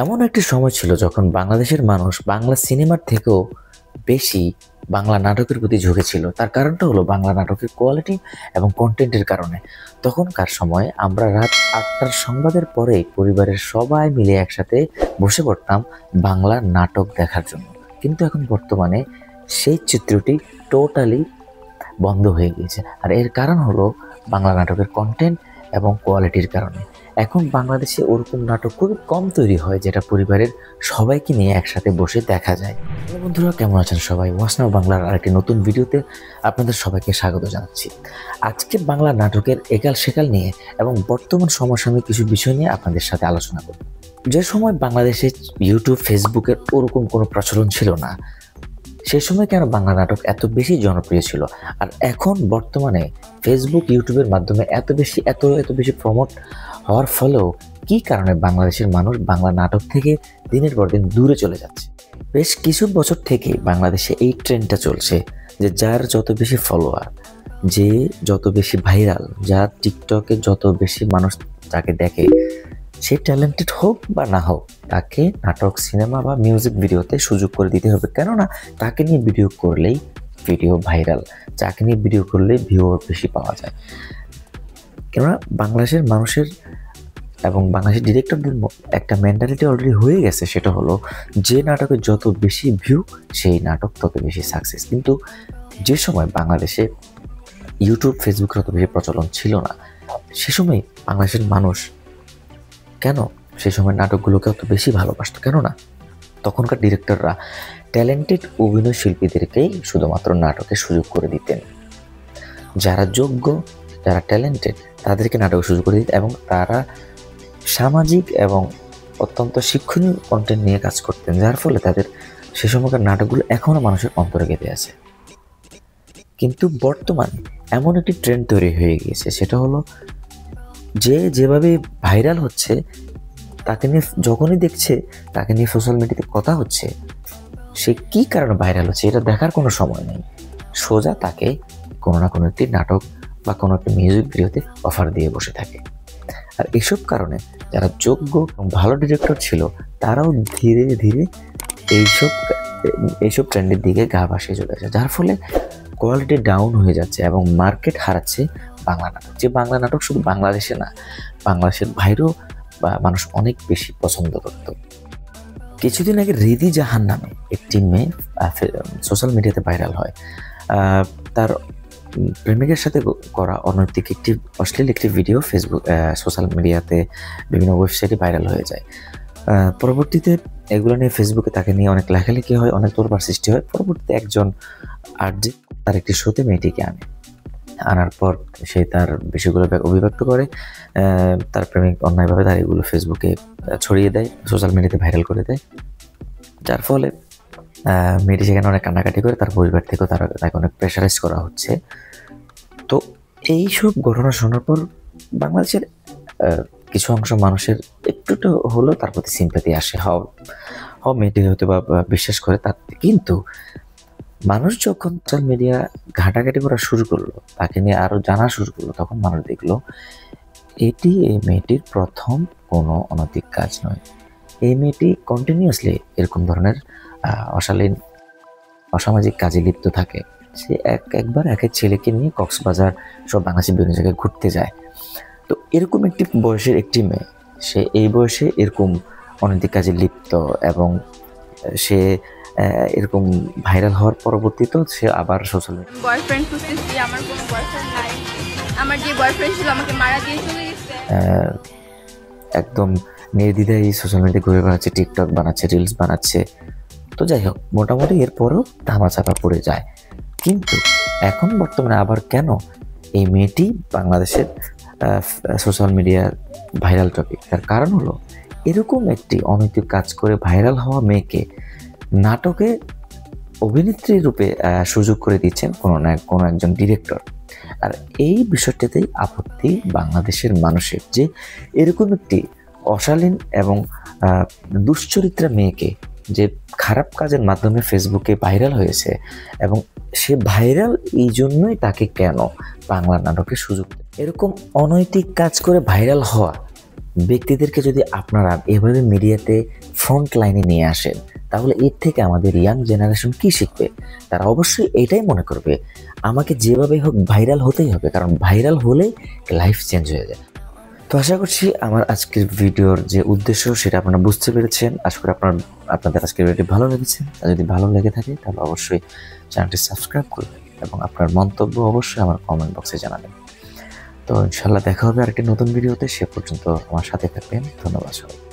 এমন একটি সময় ছিল যখন বাংলাদেশের মানুষ বাংলা সিনেমার থেকেও বেশি বাংলা নাটকের প্রতি ঝুঁকেছিল। তার কারণটা হলো বাংলা নাটকের কোয়ালিটি এবং কন্টেন্টের কারণে। তখনকার সময় আমরা রাত ৮টার সংবাদের পরেই পরিবারের সবাই মিলে একসাথে বসে পড়তাম বাংলা নাটক দেখার জন্য। কিন্তু এখন বর্তমানে সেই চিত্রটি টোটালি বন্ধ হয়ে গিয়েছে। আর এর কারণ হলো বাংলা নাটকের কন্টেন্ট এবং কোয়ালিটির কারণে। এখন বাংলাদেশে ওরকম নাটক খুবই কম তৈরি হয় যেটা পরিবারের সবাইকে নিয়ে একসাথে বসে দেখা যায়। হ্যালো বন্ধুরা, কেমন আছেন সবাই? ওয়াচ নাও বাংলার আরেকটি নতুন ভিডিওতে আপনাদের সবাইকে স্বাগত জানাচ্ছি। আজকে বাংলা নাটকের একাল সেকাল নিয়ে এবং বর্তমান সমসাময়িক কিছু বিষয় নিয়ে আপনাদের সাথে আলোচনা করব। যে সময় বাংলাদেশে ইউটিউব, ফেসবুকের ওরকম কোনো প্রচলন ছিল না, সেই সময় কেন বাংলা নাটক এত বেশি জনপ্রিয় ছিল? আর এখন বর্তমানে ফেসবুক, ইউটিউবের মাধ্যমে এত বেশি প্রমোট হওয়ার ফলেও কী কারণে বাংলাদেশের মানুষ বাংলা নাটক থেকে দিনের পর দিন দূরে চলে যাচ্ছে? বেশ কিছু বছর থেকে বাংলাদেশে এই ট্রেন্ডটা চলছে যে যার যত বেশি ফলোয়ার, যে যত বেশি ভাইরাল, যার টিকটকে যত বেশি মানুষ তাকে দেখে, সে ট্যালেন্টেড হোক বা না হোক, তাকে নাটক, সিনেমা বা মিউজিক ভিডিওতে সুযোগ করে দিতে হবে। কেননা তাকে নিয়ে ভিডিও করলেই ভিডিও ভাইরাল, যাকে নিয়ে ভিডিও করলে ভিউ বেশি পাওয়া যায়। কেননা বাংলাদেশের মানুষের এবং বাংলাদেশের ডিরেক্টরদের একটা মেন্টালিটি অলরেডি হয়ে গেছে, সেটা হলো যে নাটকে যত বেশি ভিউ সেই নাটক তত বেশি সাকসেস। কিন্তু যে সময় বাংলাদেশে ইউটিউব, ফেসবুকের অত বেশি প্রচলন ছিল না, সে সময় বাংলাদেশের মানুষ কেন সেই সময় নাটকগুলোকে অত বেশি ভালোবাসতো? কেননা তখনকার ডিরেক্টররা ট্যালেন্টেড অভিনয় শিল্পীদেরকেই শুধুমাত্র নাটকে সুযোগ করে দিতেন। যারা যোগ্য, যারা ট্যালেন্টেড, তাদেরকে নাটকে সুযোগ করে দিতেন এবং তারা সামাজিক এবং অত্যন্ত শিক্ষণীয় কন্টেন্ট নিয়ে কাজ করতেন, যার ফলে তাদের সে সময়কার নাটকগুলো এখনও মানুষের অন্তরে গেঁথে আছে। কিন্তু বর্তমানে এমন একটি ট্রেন্ড তৈরি হয়ে গিয়েছে, সেটা হলো যে যেভাবে ভাইরাল হচ্ছে, তাকে নিয়ে যখনই দেখছে, তাকে নিয়ে সোশ্যাল মিডিয়াতে কথা হচ্ছে, সে কী কারণে ভাইরাল হচ্ছে এটা দেখার কোনো সময় নেই। সোজা তাকে কোনো না কোনো একটি নাটক বা কোনো একটি মিউজিক ভিডিওতে অফার দিয়ে বসে থাকে। আর এসব কারণে যারা যোগ্য এবং ভালো ডিরেক্টর ছিল, তারাও ধীরে ধীরে এইসব ট্রেন্ডের দিকে গা ভাসিয়ে চলে আসে, যার ফলে কোয়ালিটি ডাউন হয়ে যাচ্ছে এবং মার্কেট হারাচ্ছে বাংলা নাটক। যে বাংলা নাটক শুধু বাংলাদেশে না, বাংলাদেশের বাইরেও বা মানুষ অনেক বেশি পছন্দ করত। কিছুদিন আগে রিদি জাহান নামে একটি মেয়ে সোশ্যাল মিডিয়াতে ভাইরাল হয়। তার প্রেমিকের সাথে করা অনৈতিক একটি অশ্লীল একটি ভিডিও ফেসবুক, সোশ্যাল মিডিয়াতে বিভিন্ন ওয়েবসাইটে ভাইরাল হয়ে যায়। পরবর্তীতে এগুলো নিয়ে ফেসবুকে তাকে নিয়ে অনেক লেখালেখি হয়, অনেক তোলপাড় সৃষ্টি হয়। পরবর্তীতে একজন আরজে তার একটি শোতে মেয়েটিকে আনার পর সে তার বিষয়গুলো অভিব্যক্ত করে। তার প্রেমিক অন্যায়ভাবে তার এগুলো ফেসবুকে ছড়িয়ে দেয়, সোশ্যাল মিডিয়াতে ভাইরাল করে দেয়, যার ফলে মেয়েটি সেখানে অনেক কান্নাকাটি করে। তার পরিবার থেকেও তাকে অনেক প্রেশারাইজ করা হচ্ছে। তো এইসব ঘটনা শোনার পর বাংলাদেশের কিছু অংশ মানুষের একটু হলেও তার প্রতি সিম্প্যাথি আসে। মেয়েটি হয়তো বা বিশ্বাস করে তার। কিন্তু মানুষ যখন সোশ্যাল মিডিয়া ঘাটাঘাটি করা শুরু করলো, তাকে নিয়ে আরও জানা শুরু করলো, তখন মানুষ দেখলো এই মেয়েটির প্রথম কোনো অনৈতিক কাজ নয়। এই মেয়েটি কন্টিনিউয়াসলি এরকম ধরনের অশালীন, অসামাজিক কাজে লিপ্ত থাকে। সে একবার একের ছেলেকে নিয়ে কক্সবাজার সব বাংলাদেশের বিভিন্ন জায়গায় ঘুরতে যায়। তো এরকম একটি বয়সের একটি মেয়ে, সে এই বয়সে এরকম অনৈতিক কাজে লিপ্ত এবং সে এরকম ভাইরাল হওয়ার পরবর্তীতেও সে আবার সোশ্যাল মিডিয়া বয়ফ্রেন্ড খুঁজতেছি। আমার কোনো বয়ফ্রেন্ড নাই। আমার যে বয়ফ্রেন্ড ছিল আমাকে মারা দিয়ে চলে গেছে। একদম নির্দ্বিধায় সোশ্যাল মিডিয়ায় ঘুরে বেড়াচ্ছে, টিকটক বানাচ্ছে, রিলস বানাচ্ছে। তো যাই হোক, মোটামুটি এরপরও ধামাচাপা পড়ে যায়। কিন্তু এখন বর্তমানে আবার কেন এই মেয়েটি বাংলাদেশের সোশ্যাল মিডিয়ার ভাইরাল টপিক? তার কারণ হলো এরকম একটি অনৈতিক কাজ করে ভাইরাল হওয়া মেয়েকে নাটকে অভিনেত্রী রূপে সুযোগ করে দিচ্ছেন কোনো একজন ডিরেক্টর। আর এই বিষয়টাতেই আপত্তি বাংলাদেশের মানুষের, যে এরকম একটি অশালীন এবং দুশ্চরিত্রা মেয়েকে যে খারাপ কাজের মাধ্যমে ফেসবুকে ভাইরাল হয়েছে এবং সে ভাইরাল এই জন্যই তাকে কেন বাংলা নাটকের সুযোগ? এরকম অনৈতিক কাজ করে ভাইরাল হওয়া ব্যক্তিদেরকে যদি আপনারা এভাবে মিডিয়াতে ফ্রন্ট লাইনে নিয়ে আসেন, তাহলে এর থেকে আমাদের ইয়াং জেনারেশন কি শিখবে? তারা অবশ্যই এটাই মনে করবে আমাকে যেভাবে হোক ভাইরাল হতেই হবে, কারণ ভাইরাল হলেই লাইফ চেঞ্জ হয়ে যায়। তো আশা করছি আমার আজকের ভিডিওর যে উদ্দেশ্য সেটা আপনারা বুঝতে পেরেছেন। আশা করি আপনাদের আজকের ভিডিওটি ভালো লেগেছে। আর যদি ভালো লেগে থাকে তাহলে অবশ্যই চ্যানেলটি সাবস্ক্রাইব করবেন এবং আপনার মন্তব্য অবশ্যই আমার কমেন্ট বক্সে জানাবেন। তো ইনশাল্লাহ দেখা হবে আরেকটি নতুন ভিডিওতে। সে পর্যন্ত আমার সাথে থাকবেন। ধন্যবাদ সবাই।